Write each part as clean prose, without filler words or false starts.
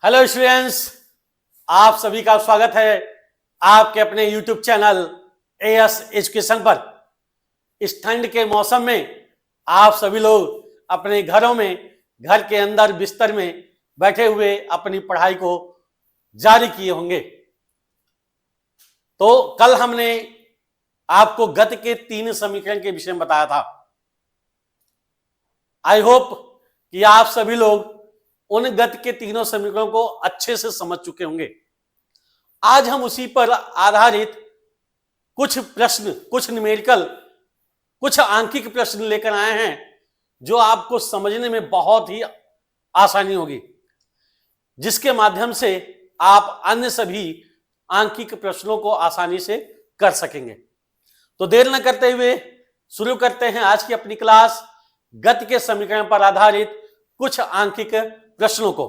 Hello students, आप सभी का स्वागत है आपके अपने YouTube चैनल एएस एजुकेशन पर। इस ठंड के मौसम में आप सभी लोग अपने घरों में, घर के अंदर बिस्तर में बैठे हुए अपनी पढ़ाई को जारी किए होंगे। तो कल हमने आपको गति के 3 समीकरण के विषय में बताया था। आई होप कि आप सभी लोग उन गति के तीनों समीकरणों को अच्छे से समझ चुके होंगे। आज हम उसी पर आधारित कुछ प्रश्न, कुछ न्यूमेरिकल, कुछ आंकिक प्रश्न लेकर आए हैं जो आपको समझने में बहुत ही आसानी होगी, जिसके माध्यम से आप अन्य सभी आंकिक प्रश्नों को आसानी से कर सकेंगे। तो देर न करते हुए शुरू करते हैं आज की अपनी क्लास गति के समीकरण पर आधारित कुछ आंकिक प्रश्नों को।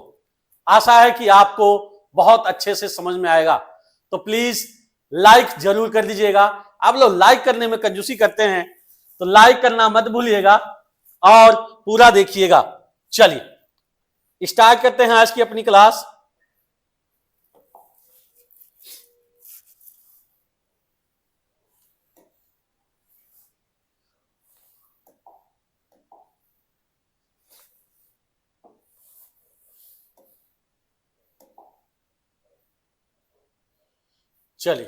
आशा है कि आपको बहुत अच्छे से समझ में आएगा। तो प्लीज लाइक जरूर कर दीजिएगा। आप लोग लाइक करने में कंजूसी करते हैं, तो लाइक करना मत भूलिएगा और पूरा देखिएगा। चलिए स्टार्ट करते हैं आज की अपनी क्लास। चलिए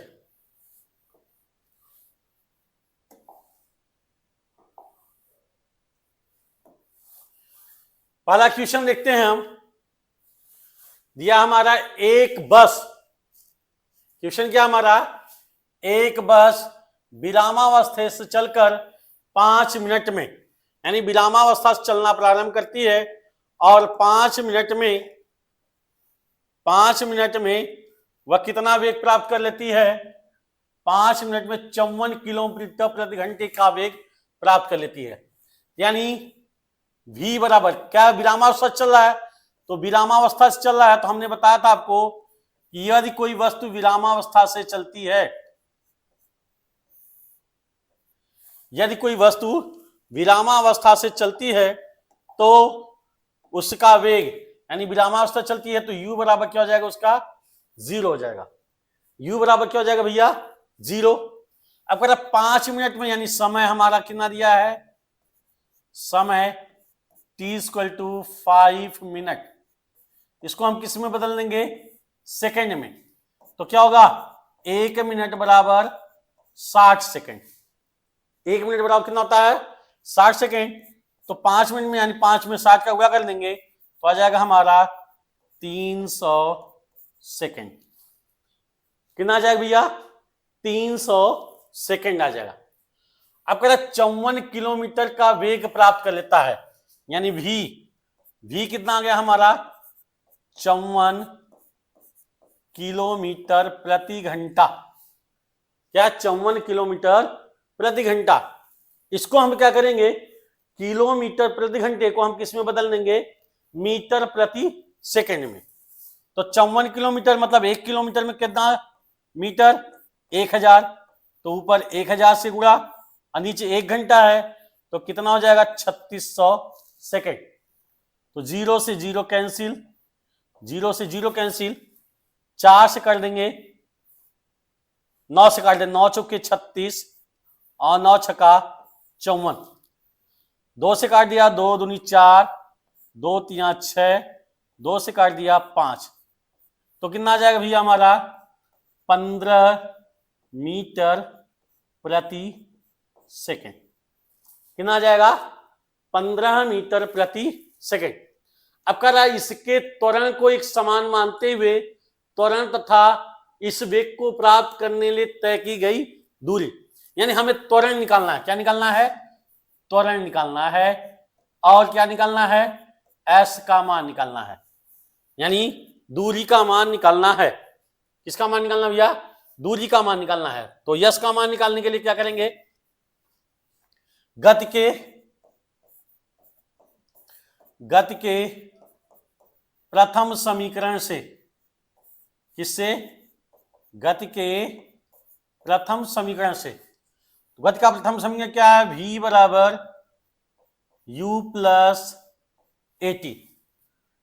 पहला क्वेश्चन देखते हैं हम। दिया हमारा एक बस, क्वेश्चन क्या हमारा, एक बस विरामावस्था से चलकर 5 मिनट में, यानी विरामावस्था से चलना प्रारंभ करती है और 5 मिनट में वह कितना वेग प्राप्त कर लेती है? 5 मिनट में 54 किलोमीटर प्रति घंटे का वेग प्राप्त कर लेती है। यानी v बराबर क्या, विरामावस्था चल रहा है, तो विरामावस्था से चल रहा है तो हमने बताया था आपको कि यदि कोई वस्तु विरामावस्था से चलती है, यदि कोई वस्तु विरामावस्था से चलती है तो उसका वेग, यानी विरामावस्था चलती है तो u बराबर क्या हो जाएगा, उसका 0 हो जाएगा। u बराबर क्या हो जाएगा भैया, 0। अब कह 5 मिनट में, यानी समय हमारा कितना दिया है, समय t = 5 मिनट। इसको हम किस में बदल देंगे, सेकंड में। तो क्या होगा, 1 मिनट बराबर 60 सेकंड। 1 मिनट बराबर कितना होता है, 60 सेकंड। तो 5 मिनट में, यानी 5 में 60 का गुणा कर देंगे तो आ जाएगा हमारा 300 सेकंड। कितना आ जाएगा भैया, 300 सेकंड आ जाएगा। अब कह रहा 54 किलोमीटर का वेग प्राप्त कर लेता है, यानी v कितना आ गया हमारा, 54 किलोमीटर प्रति घंटा। क्या, 54 किलोमीटर प्रति घंटा। इसको हम क्या करेंगे, किलोमीटर प्रति घंटे को हम किस में बदल देंगे, मीटर प्रति सेकंड में। तो 54 किलोमीटर मतलब 1 किलोमीटर में कितना मीटर, 1000। तो ऊपर 1000 से गुणा और नीचे 1 घंटा है तो कितना हो जाएगा, 3600 सेकंड। तो 0 से 0 कैंसिल, 0 से 0 कैंसिल, 4 से कर देंगे, 9 से काट देंगे, 9 चौके 36 और 9 छक्का 54। 2 से काट दिया, 2 दूनी 4, 2 3 6, 2 से काट दिया 5। तो कितना आ जाएगा भैया हमारा, 15 मीटर प्रति सेकंड। कितना आ जाएगा, 15 मीटर प्रति सेकंड। अब कह रहा है इसके त्वरण को एक समान मानते हुए त्वरण तथा इस वेग को प्राप्त करने लिए तय की गई दूरी, यानी हमें त्वरण निकालना है। क्या निकालना है, त्वरण निकालना है। और क्या निकालना है, s का मान निकालना है, यानी दूरी का मान निकालना है। किसका मान निकालना भैया, दूरी का मान निकालना है। तो यश का मान निकालने के लिए क्या करेंगे, गति के प्रथम समीकरण से, किससे, गति के प्रथम समीकरण से। गति का प्रथम समीकरण क्या है, v बराबर u + at।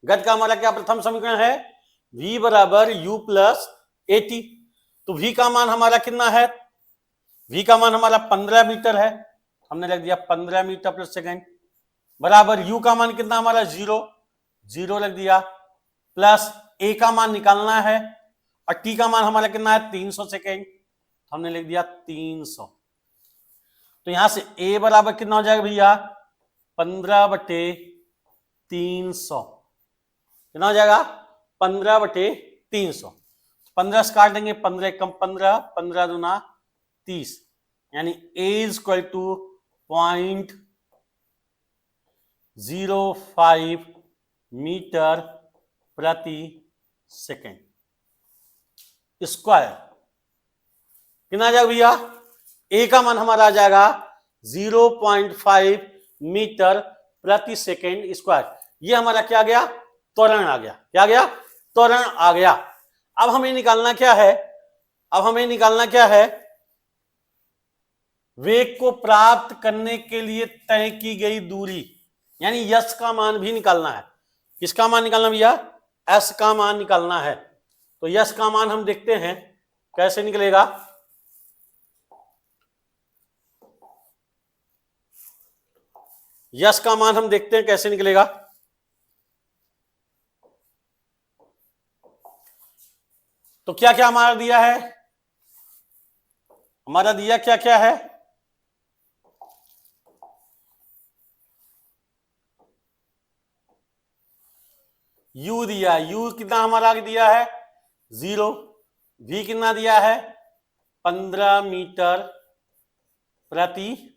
गति का हमारा क्या प्रथम समीकरण है, v बराबर u प्लस at। तो v का मान हमारा कितना है, v का मान हमारा 15 मीटर है, हमने रख दिया 15 मीटर प्रति सेकेंड, बराबर u का मान कितना हमारा 0 रख दिया, प्लस a का मान निकालना है और t का मान हमारा कितना है 300 सेकेंड, हमने लिख दिया 300। तो यहां से a बराबर कितना हो जाएगा भैया 15/300, कितना हो जाएगा 15/300। 15 से काट देंगे, 15 कम 15, 15 दूना 30, यानी a इक्वल टू 0.05 मीटर प्रति सेकेंड स्क्वायर। कितना आ जाएगा भैया, a का मान हमारा आ जाएगा 0.5 मीटर प्रति सेकेंड स्क्वायर। ये हमारा क्या गया, त्वरण आ गया। क्या गया, त्वरण आ गया। अब हमें निकालना क्या है, अब हमें निकालना क्या है, वेग को प्राप्त करने के लिए तय की गई दूरी, यानी यश का मान भी निकालना है। किसका मान निकालना भैया, एस का मान निकालना है। तो यश का मान हम देखते हैं कैसे निकलेगा। यश का मान हम देखते हैं कैसे निकलेगा। तो क्या क्या हमारा दिया है, हमारा दिया क्या क्या है, u दिया, u कितना हमारा दिया है 0, v कितना दिया है 15 मीटर प्रति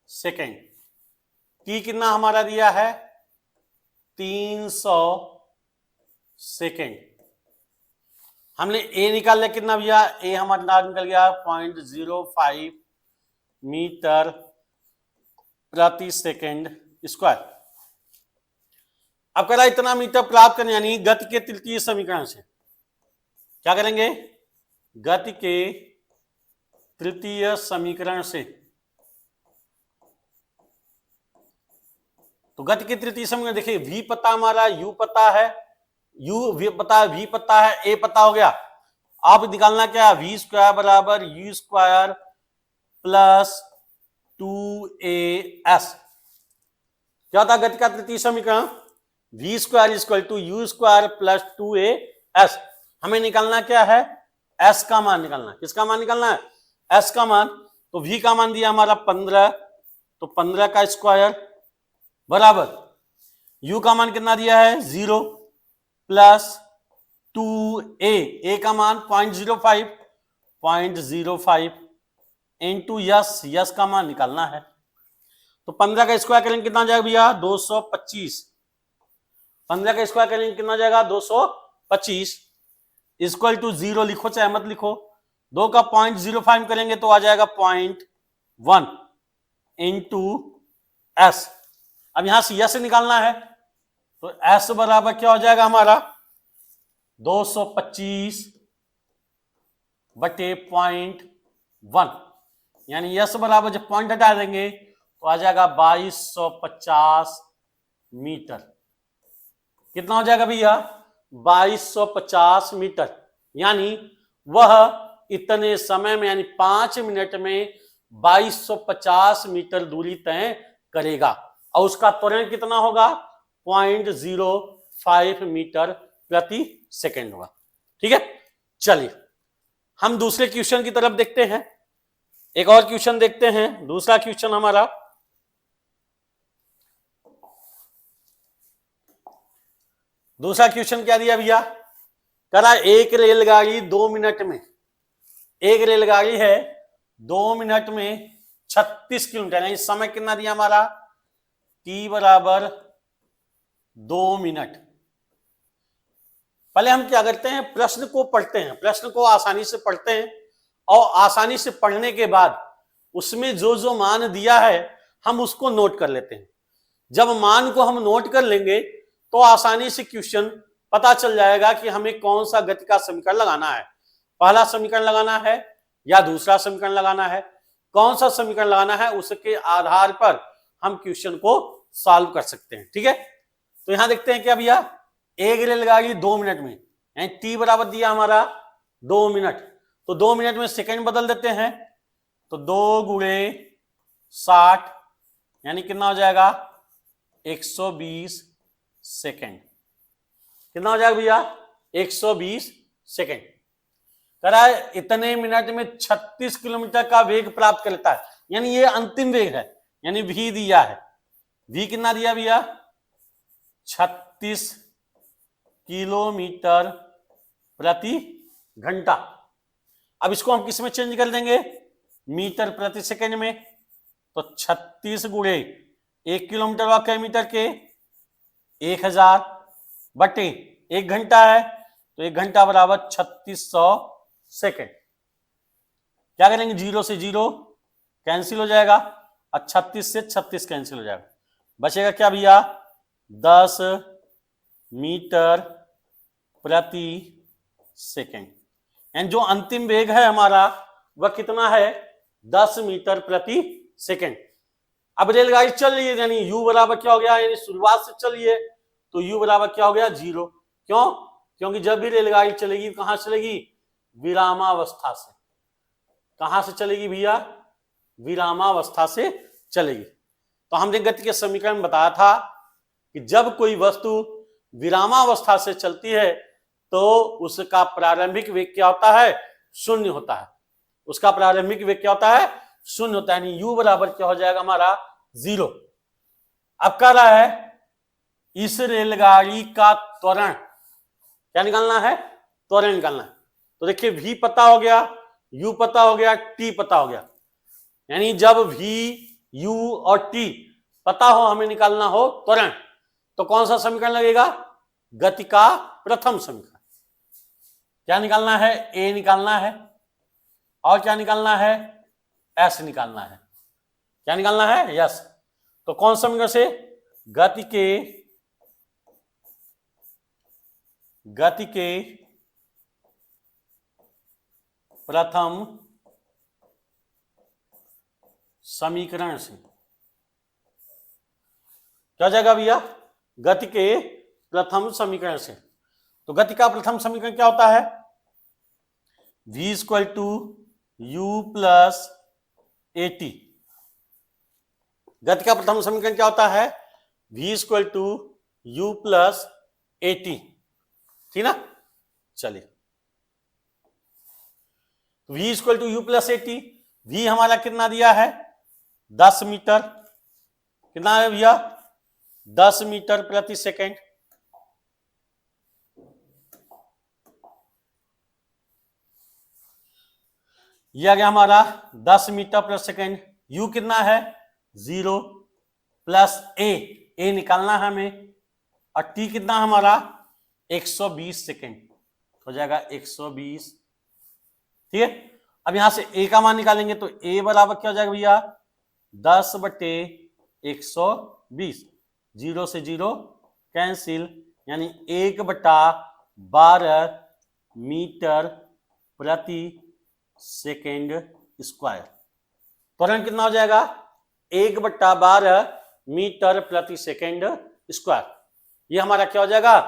सेकेंड, t कितना हमारा दिया है 300 सेकेंड। हमने a निकाल लिया कितना भैया, a हमारा निकल गया 0.05 मीटर प्रति सेकेंड स्क्वायर। अब करा इतना मीटर प्राप्त करने, यानी गति के तृतीय समीकरण से क्या करेंगे, गति के तृतीय समीकरण से। तो गति के तृतीय समीकरण देखिए, v पता हमारा, u पता है, v पता है, a पता हो गया। अब निकालना क्या, v स्क्वायर बराबर u स्क्वायर प्लस 2as। क्या होता है गति का तृतीय समीकरण, v square equal to u square plus 2as। हमें निकालना क्या है, s का मान निकालना है। किसका मान निकालना है, s का मान। तो v का मान दिया हमारा 15, तो 15 का स्क्वायर बराबर u का मान कितना दिया है 0 प्लस 2a का मान 0.05 इंटू यस का मान निकालना है। तो 15 का स्क्वायर करेंगे कितना जाएगा भैया 225, 15 का स्क्वायर करेंगे कितना जाएगा 225 इक्वल टू 0 लिखो चाहे मत लिखो, 2 का 0.05 करेंगे तो आ जाएगा 0.1 इंटू एस। अब यहां से यस निकालना है, तो एस बराबर क्या हो जाएगा हमारा 225/0.1, यानी यस बराबर जब पॉइंट हटा देंगे तो आ जाएगा 2250 मीटर। कितना हो जाएगा भैया 2250 मीटर, यानी वह इतने समय में यानी 5 मिनट में 2250 मीटर दूरी तय करेगा और उसका त्वरण कितना होगा 0.05 मीटर प्रति सेकेंड होगा। ठीक है, चलिए हम दूसरे क्वेश्चन की तरफ देखते हैं। एक और क्वेश्चन देखते हैं। दूसरा क्वेश्चन हमारा दूसरा क्वेश्चन क्या दिया भैया, करा एक रेलगाड़ी 2 मिनट में, एक रेलगाड़ी है 2 मिनट में 36 किलोमीटर, यानी समय कितना दिया हमारा t बराबर 2 मिनट। पहले हम क्या करते हैं, प्रश्न को पढ़ते हैं, प्रश्न को आसानी से पढ़ते हैं और आसानी से पढ़ने के बाद उसमें जो जो मान दिया है हम उसको नोट कर लेते हैं। जब मान को हम नोट कर लेंगे तो आसानी से क्वेश्चन पता चल जाएगा कि हमें कौन सा गति का समीकरण लगाना है, पहला समीकरण लगाना है या दूसरा समीकरण लगाना है, कौन सा समीकरण लगाना है, उसके आधार पर हम क्वेश्चन को सॉल्व कर सकते हैं। ठीक है, तो यहां देखते हैं क्या भैया, एक रेलगाड़ी 2 मिनट में, यानी टी बराबर दिया हमारा 2 मिनट, तो 2 मिनट में सेकंड बदल देते हैं, तो 2 गुणे 60 यानी कितना हो जाएगा 120 सेकंड। कितना हो जाएगा भैया 120 सेकंड। कह रहा है इतने मिनट में 36 किलोमीटर का वेग प्राप्त करता है, यानी ये अंतिम वेग है, यानी v दिया है, v कितना दिया भैया 36 किलोमीटर प्रति घंटा। अब इसको हम किस में चेंज कर देंगे, मीटर प्रति सेकंड में, तो 36 गुणे 1 किलोमीटर व मीटर के 1000 बटे 1 घंटा है, तो 1 घंटा बराबर 3600 सेकंड। क्या करेंगे 0 से 0 कैंसिल हो जाएगा और 36 से 36 कैंसिल हो जाएगा, बचेगा क्या भैया 10 मीटर प्रति सेकंड। एंड जो अंतिम वेग है हमारा वह कितना है 10 मीटर प्रति सेकंड। अब रेलगाड़ी चल रही है, यानी u बराबर क्या हो गया, यानी शुरुआत से चलिए तो u बराबर क्या हो गया 0। क्यों, क्योंकि जब भी रेलगाड़ी चलेगी कहां चलेगी, विरामावस्था से। कहां से चलेगी भैया, विरामावस्था से चलेगी। तो हमने गति के समीकरण बताया था कि जब कोई वस्तु विरामावस्था से चलती है तो उसका प्रारंभिक वेग क्या होता है, शून्य होता है। उसका प्रारंभिक वेग क्या होता है, शून्य होता है, यानी u बराबर क्या हो जाएगा हमारा 0। अब कह रहा है इस रेलगाड़ी का त्वरण क्या निकालना है, त्वरण निकालना है। तो देखिए v पता हो गया, u पता हो गया, t पता हो गया, यानी जब v u और t पता हो हमें निकालना हो त्वरण, तो कौन सा समीकरण लगेगा, गति का प्रथम समीकरण। क्या निकालना है, a निकालना है और क्या निकालना है, s निकालना है। क्या निकालना है, यस। तो कौन सा समीकरण से, गति के प्रथम समीकरण से। क्या हो जाएगा भैया, गति के प्रथम समीकरण से। तो गति का प्रथम समीकरण क्या होता है, v equal to u plus at। गति का प्रथम समीकरण क्या होता है, v equal to u plus at, ठीक ना। चलिए v equal to u plus at, v हमारा कितना दिया है 10 मीटर, कितना है भैया 10 मीटर प्रति सेकंड। यह आ गया हमारा 10 मीटर प्रति सेकंड। u कितना है 0 प्लस a निकालना है हमें, और t कितना हमारा 120 सेकंड हो जाएगा 120, ठीक है। अब यहां से a का मान निकालेंगे तो a बराबर क्या हो जाएगा भैया 10 बटे 120, 0 से 0 कैंसिल, यानी 1/12 मीटर प्रति सेकेंड स्क्वायर। त्वरण कितना हो जाएगा 1/12 मीटर प्रति सेकेंड स्क्वायर। ये हमारा क्या हो जाएगा,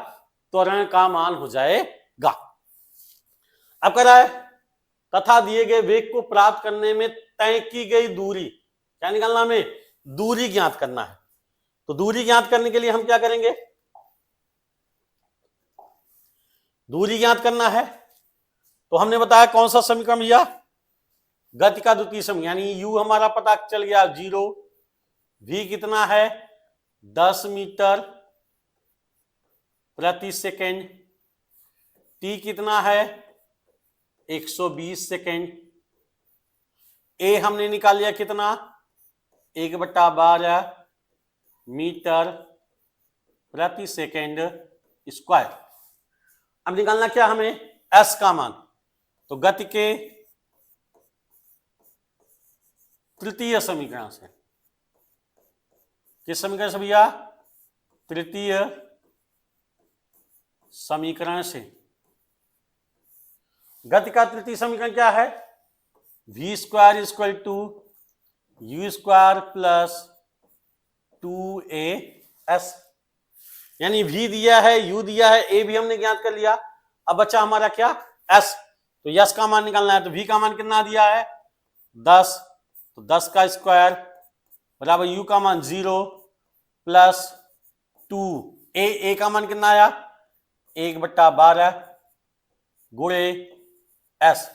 त्वरण का मान हो जाएगा। अब कह रहा है तथा दिए गए वेग को प्राप्त करने में तय की गई दूरी, क्या निकालना, हमें दूरी ज्ञात करना है। तो दूरी ज्ञात करने के लिए हम क्या करेंगे, दूरी ज्ञात करना है तो हमने बताया कौन सा समीकरण भैया, गति का द्वितीय समीकरण, यानी u हमारा पता चल गया 0, v कितना है 10 मीटर प्रति सेकेंड, t कितना है 120 सेकेंड, a हमने निकाल लिया कितना 1/12 मीटर प्रति सेकेंड स्क्वायर। अब निकालना क्या हमें s का मान, तो गति के तृतीय समीकरण से, किस समीकरण से भैया, तृतीय समीकरण से। गति का तृतीय समीकरण क्या है, v square equal to u square plus 2as, यानी v दिया है, u दिया है, a भी हमने ज्ञात कर लिया। अब बचा हमारा क्या, एस। तो यस का मान निकालना है, तो वी का मान कितना दिया है 10, तो 10 का स्क्वायर बराबर यू का मान 0 प्लस 2, ए का मान कितना आया 1/12 गुणे एस,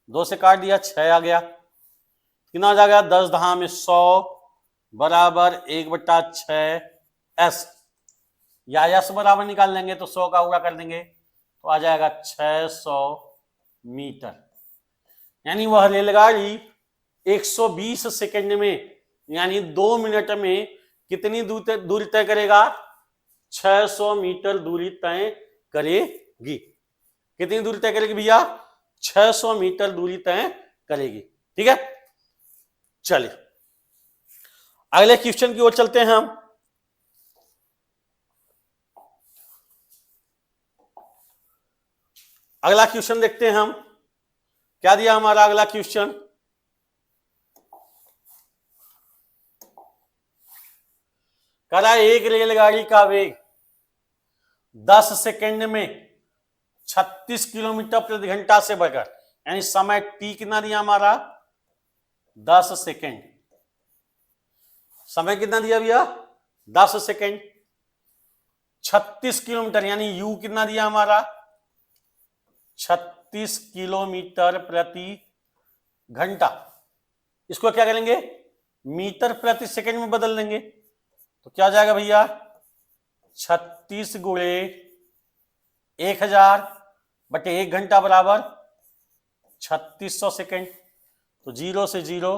2 से काट दिया 6 आ गया, कितना हो जाएगा 10 दहा में 100 बराबर 1/6 एस, या एस बराबर निकाल लेंगे तो 100 का उड़ा कर देंगे तो आ जाएगा 600 मीटर। यानी वह रेलगाड़ी 120 सेकंड में यानी 2 मिनट में कितनी दूरी तय करेगा, 600 मीटर दूरी तय करेगी। कितनी दूरी तय करेगी भैया, 600 मीटर दूरी तय करेगी। ठीक है, चलिए अगले क्वेश्चन की ओर चलते हैं हम। अगला क्वेश्चन देखते हैं हम, क्या दिया हमारा अगला क्वेश्चन, कह रहा है एक रेलगाड़ी का वेग 10 सेकंड में 36 किलोमीटर प्रति घंटा से बढ़कर, यानी समय टी कितना दिया हमारा 10 सेकंड, समय कितना दिया भैया 10 सेकंड, 36 किलोमीटर यानी यू कितना दिया हमारा 36 किलोमीटर प्रति घंटा, इसको क्या करेंगे मीटर प्रति सेकंड में बदल देंगे, तो क्या जाएगा भैया 36 गुणे 1000 बटे 1 घंटा बराबर 3600 सेकंड, तो 0 से 0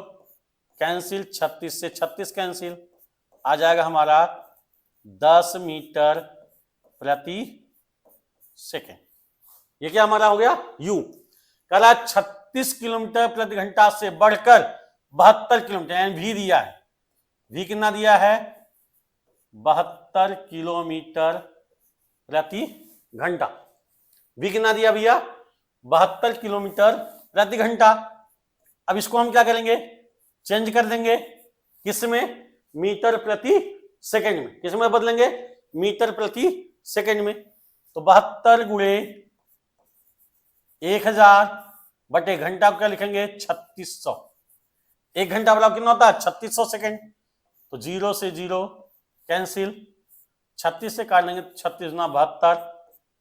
कैंसिल, 36 से 36 कैंसिल, आ जाएगा हमारा 10 मीटर प्रति सेकंड। ये क्या हमारा हो गया यू। कह रहा 36 किलोमीटर प्रति घंटा से बढ़कर 72 किलोमीटर, यानी वी दिया है, वी कितना दिया है 72 किलोमीटर प्रति घंटा, वी कितना दिया भैया 72 किलोमीटर प्रति घंटा। अब इसको हम क्या करेंगे चेंज कर देंगे, किसमें मीटर प्रति सेकंड में, किसमें बदलेंगे मीटर प्रति सेकंड में, तो 72 गुणे 1000 बटे घंटा को क्या लिखेंगे 3600, 1 घंटा बराबर कितना होता है 3600 सेकंड, तो 0 से 0 कैंसिल, 36 से काट लेंगे 36 गुना 72,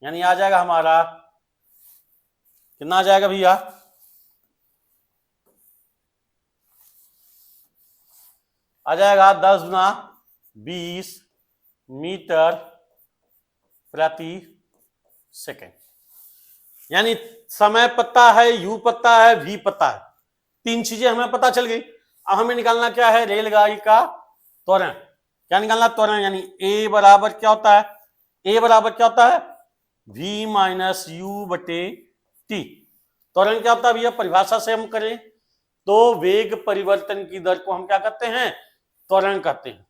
यानी आ जाएगा हमारा कितना आ जाएगा भैया आ जाएगा 10 गुना 20 मीटर प्रति सेकंड। यानी समय पता है, यू पता है, वी पता है, 3 चीजें हमें पता चल गई। अब हमें निकालना क्या है रेलगाड़ी का त्वरण, क्या निकालना त्वरण, यानी ए बराबर क्या होता है, ए बराबर क्या होता है v माइनस यू बटे टी। त्वरण क्या होता है भैया, परिभाषा से हम करें तो वेग परिवर्तन की दर को हम क्या कहते हैं त्वरण कहते हैं,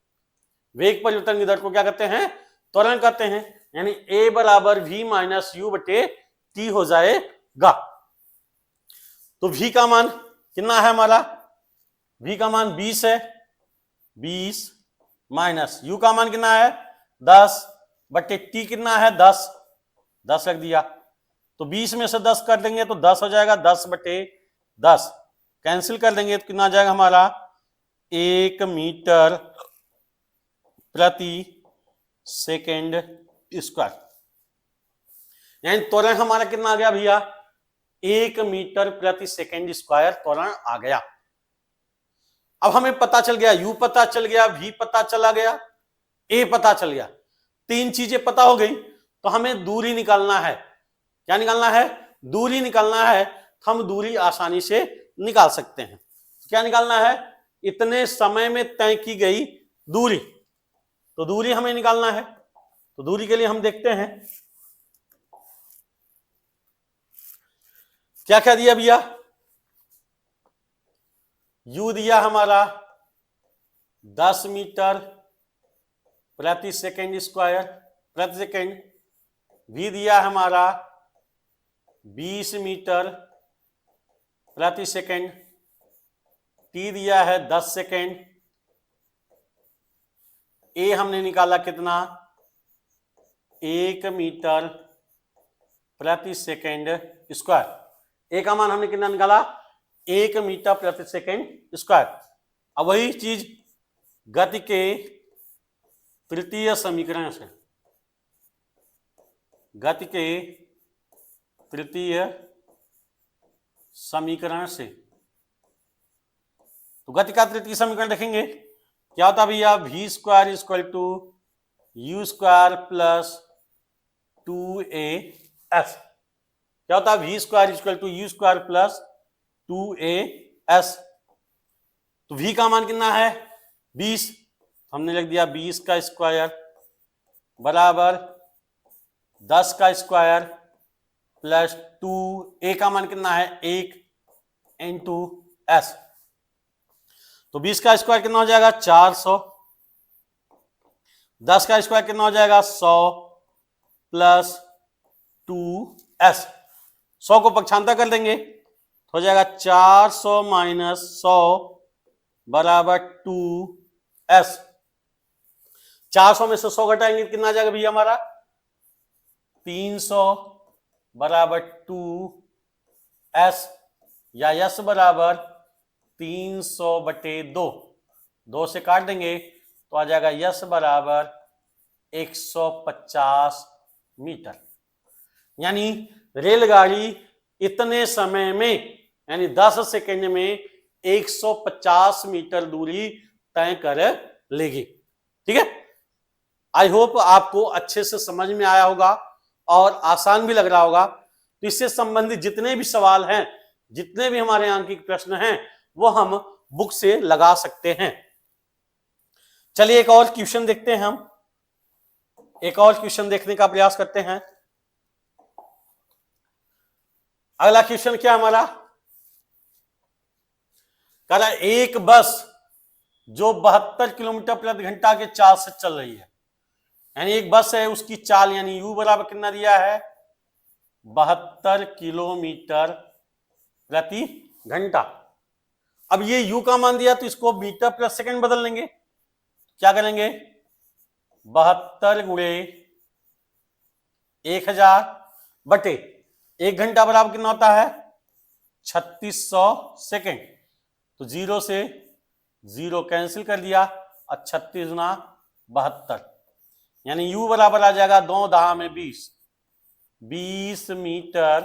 वेग परिवर्तन की दर को क्या कहते हैं त्वरण कहते हैं, यानी a बराबर v माइनस यू बटे टी हो जाएगा। तो v का मान कितना है हमारा, v का मान 20 है, 20 माइनस यू का मान कितना है 10 बटे टी कितना है 10, 10 रख दिया, तो 20 में से 10 कर देंगे तो 10 हो जाएगा, 10 बटे 10 कैंसिल कर देंगे तो कितना आ जाएगा हमारा 1 मीटर प्रति सेकेंड स्क्वायर, यानी त्वरण हमारा कितना आ गया भैया 1 मीटर प्रति सेकेंड स्क्वायर त्वरण आ गया। अब हमें पता चल गया यू पता चल गया, वी पता चला गया, ए पता चल गया, 3 चीजें पता हो गई, तो हमें दूरी निकालना है, क्या निकालना है दूरी निकालना है, हम दूरी आसानी से निकाल सकते हैं। क्या निकालना है इतने समय में तय की गई दूरी, तो दूरी हमें निकालना है, तो दूरी के लिए हम देखते हैं क्या क्या दिया भैया, यू दिया हमारा 10 मीटर प्रति सेकेंड स्क्वायर प्रति सेकेंड, वी दिया हमारा 20 मीटर प्रति सेकेंड, टी दिया है 10 सेकेंड, ए हमने निकाला कितना 1 मीटर प्रति सेकेंड स्क्वायर। ए का मान हमने कितना निकाला, 1 मीटर प्रति सेकेंड स्क्वायर। अब वही चीज गति के तृतीय समीकरण से, गति के तृतीय समीकरण से, तो गति का तृतीय समीकरण देखेंगे क्या होता है भैया, v square equal to u square plus 2as। क्या होता है, v square equal to u square plus 2as। तो v का मान कितना है 20, हमने लिख दिया 20 का स्क्वायर बराबर 10 का स्क्वायर प्लस 2, a का मान कितना है 1 इंटू s। तो 20 का स्क्वायर कितना हो जाएगा 400, 10 का स्क्वायर कितना हो जाएगा 100 प्लस 2s। 100 को पक्षांतर कर देंगे तो हो जाएगा 400 माइनस 100 बराबर 2s। 400 में से 100 घटाएंगे कितना आ जाएगा भैया हमारा 300 बराबर 2s, या s बराबर 300/2, 2 से काट देंगे तो आ जाएगा यस बराबर 150 मीटर। यानी रेलगाड़ी इतने समय में यानी 10 सेकंड में 150 मीटर दूरी तय कर लेगी। ठीक है, आई होप आपको अच्छे से समझ में आया होगा और आसान भी लग रहा होगा। तो इससे संबंधित जितने भी सवाल हैं, जितने भी हमारे अंकित प्रश्न हैं, वो हम बुक से लगा सकते हैं। चलिए एक और क्वेश्चन देखते हैं, हम एक और क्वेश्चन देखने का प्रयास करते हैं। अगला क्वेश्चन क्या हमारा, कह रहा है एक बस जो 72 किलोमीटर प्रति घंटा के चाल से चल रही है, यानी एक बस है उसकी चाल यानी u बराबर कितना दिया है 72 किलोमीटर प्रति घंटा। अब ये u का मान दिया तो इसको मीटर प्रति सेकंड बदल लेंगे। क्या करेंगे 72 गुणे 1000 बटे 1 घंटा बराबर कितना होता है 3600 सेकंड। तो 0 से 0 कैंसिल कर दिया और 36 गुना 72 यानी u बराबर आ जाएगा 2 दहा में 20 मीटर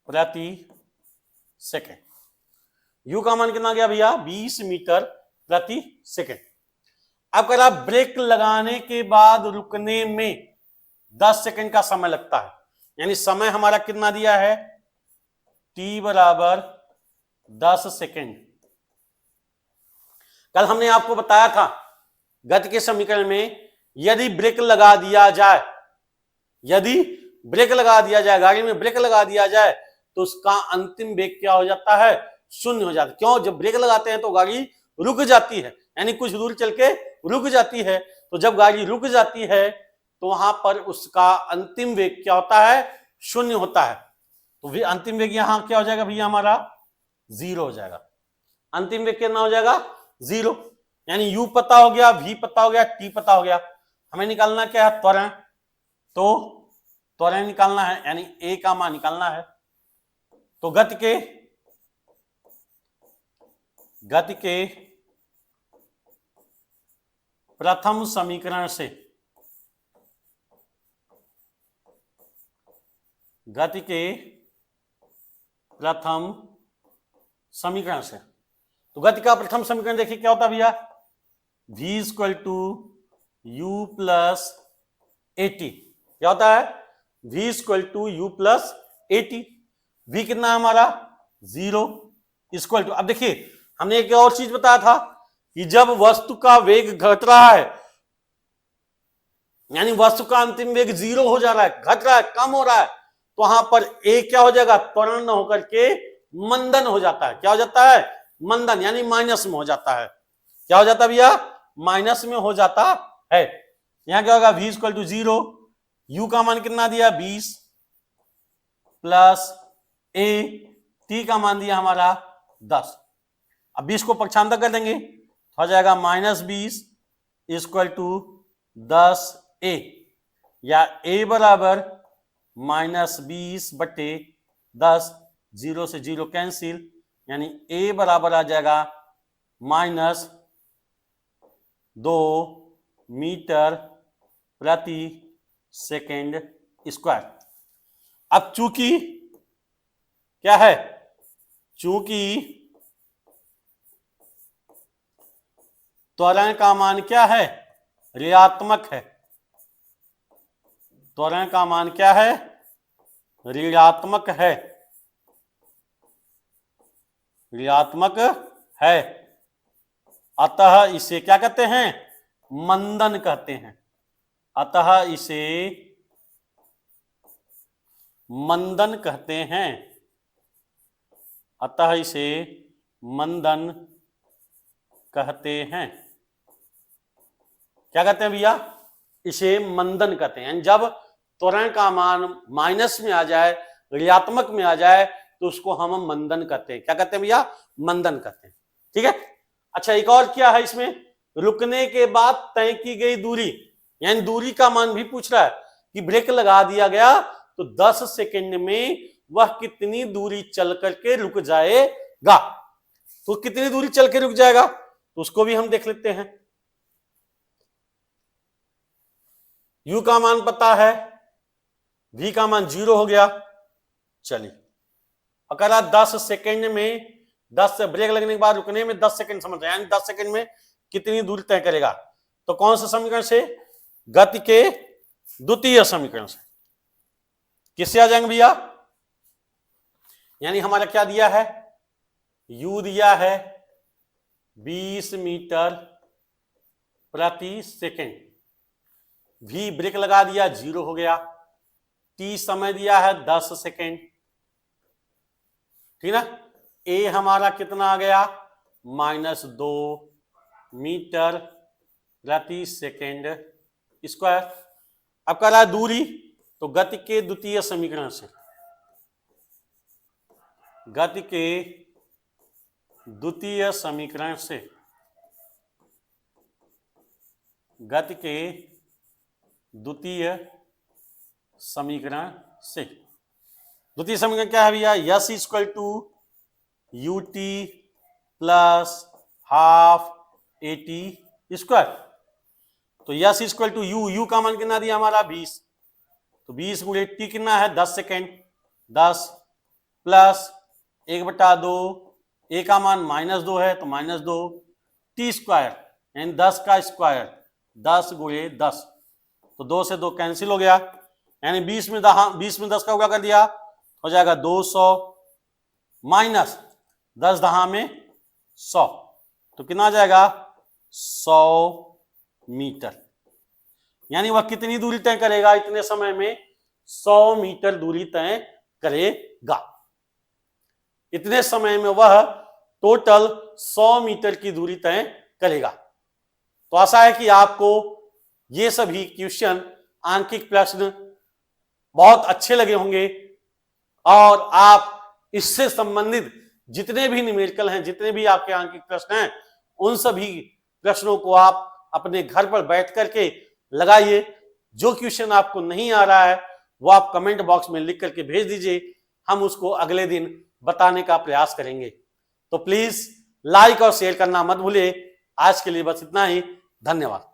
प्रति सेकंड। u का मान कितना गया भैया 20 मीटर प्रति सेकंड। अब अगर आप ब्रेक लगाने के बाद रुकने में 10 सेकंड का समय लगता है, यानी समय हमारा कितना दिया है t बराबर 10 सेकंड। कल हमने आपको बताया था गति के समीकरण में यदि ब्रेक लगा दिया जाए, यदि ब्रेक लगा दिया जाए, गाड़ी में ब्रेक लगा दिया जाए तो उसका अंतिम वेग क्या हो जाता है 0 हो जाता है। क्यों, जब ब्रेक लगाते हैं तो गाड़ी रुक जाती है, यानी कुछ दूर चल के रुक जाती है। तो जब गाड़ी रुक जाती है तो वहां पर उसका अंतिम वेग क्या होता है 0 होता है। तो अंतिम वेग यहां क्या हो जाएगा भैया हमारा 0 हो जाएगा। अंतिम वेग कितना हो जाएगा 0, यानी u पता हो गया, v पता हो गया, t पता हो गया। हमें निकालना क्या है त्वरण, तो त्वरण निकालना है यानी a का मान निकालना है। तो गति के प्रथम समीकरण से, गति के प्रथम समीकरण से, तो गति का प्रथम समीकरण देखिए क्या होता है भैया v equal to u plus at. क्या होता है v equal to u plus at. v कितना है हमारा 0 इक्वल टू, अब देखिए हमने एक और चीज बताया था कि जब वस्तु का वेग घट रहा है, यानी वस्तु का अंतिम वेग 0 हो जा रहा है, घट रहा है, कम हो रहा है, तो वहां पर a क्या हो जाएगा त्वरण होकर के मंदन हो जाता है। क्या हो जाता है मंदन, यानी माइनस में हो जाता है। क्या हो जाता है भैया माइनस में हो जाता है। यहां क्या होगा v इक्वल टू 0, u का मान कितना दिया 20 प्लस a, t का मान दिया हमारा 10। अब 20 को पक्षांतर कर देंगे तो हो जाएगा -20 इक्वल टू 10a, या a बराबर -20/10, 0 से 0 कैंसिल, यानी a बराबर आ जाएगा -2 मीटर प्रति सेकेंड स्क्वायर। अब चूंकि क्या है, चूंकि त्वरण का मान क्या है, ऋणात्मक है, त्वरण का मान क्या है, ऋणात्मक है, ऋणात्मक है, अतः इसे क्या कहते हैं, मंदन कहते हैं, अतः इसे मंदन कहते हैं, अतः इसे मंदन कहते हैं। क्या कहते हैं भैया, इसे मंदन कहते हैं। जब त्वरण का मान माइनस में आ जाए, ऋणात्मक में आ जाए, तो उसको हम मंदन कहते हैं। क्या कहते हैं भैया, मंदन कहते हैं। ठीक है। अच्छा, एक और क्या है इसमें, रुकने के बाद तय की गई दूरी, यानी दूरी का मान भी पूछ रहा है कि ब्रेक लगा दिया गया तो 10 सेकंड में वह कितनी दूरी चल करके रुक जाएगा। तो कितनी दूरी चल के रुक जाएगा, तो उसको भी हम देख लेते हैं। u का मान पता है, v का मान 0 हो गया। चलिए, अगर आप 10 सेकंड में 10 ब्रेक लगने के बाद रुकने में 10 सेकंड समझ रहे हैं, यानी 10 सेकंड में कितनी दूरी तय करेगा, तो कौन सा समीकरण से, गति के द्वितीय समीकरण से। किससे आ जाएंगे भैया, यानी हमारा क्या दिया है, u दिया है 20 मीटर प्रति सेकंड, v ब्रेक लगा दिया 0 हो गया, t समय दिया है 10 सेकंड, ठीक ना। a हमारा कितना आ गया, -2 मीटर प्रति सेकंड स्क्वायर। अब कह रहा है दूरी, तो गति के द्वितीय समीकरण से, गति के द्वितीय समीकरण से, गति के द्वितीय समीकरण से, द्वितीय समीकरण क्या है भैया, यस इक्वल टू ut प्लस हाफ at स्क्वायर। तो यस इक्वल टू u का मान कितना दिया हमारा 20, तो 20 गुणे t कितना है 10 सेकेंड, 10 प्लस 1/2, a का मान -2 है तो -2 t स्क्वायर, यानी 10 का स्क्वायर, 10 गुणे 10, तो 2 से 2 कैंसिल हो गया, यानी 20 में 10 का क्या कर दिया, हो जाएगा 200 माइनस 10 दहा में 100, तो कितना आ जाएगा 100 मीटर। यानी वह कितनी दूरी तय करेगा, इतने समय में 100 मीटर दूरी तय करेगा। इतने समय में वह टोटल 100 मीटर की दूरी तय करेगा। तो आशा है कि आपको ये सभी क्वेश्चन, आंकिक प्रश्न बहुत अच्छे लगे होंगे और आप इससे संबंधित जितने भी न्यूमेरिकल हैं, जितने भी आपके आंकिक प्रश्न हैं, उन सभी प्रश्नों को आप अपने घर पर बैठ करके लगाइए। जो क्वेश्चन आपको नहीं आ रहा है वो आप कमेंट बॉक्स में लिख करके भेज दीजिए, हम उसको अगले दिन बताने का प्रयास करेंगे। तो प्लीज लाइक और शेयर करना मत भूलिए। आज के लिए बस इतना ही, धन्यवाद।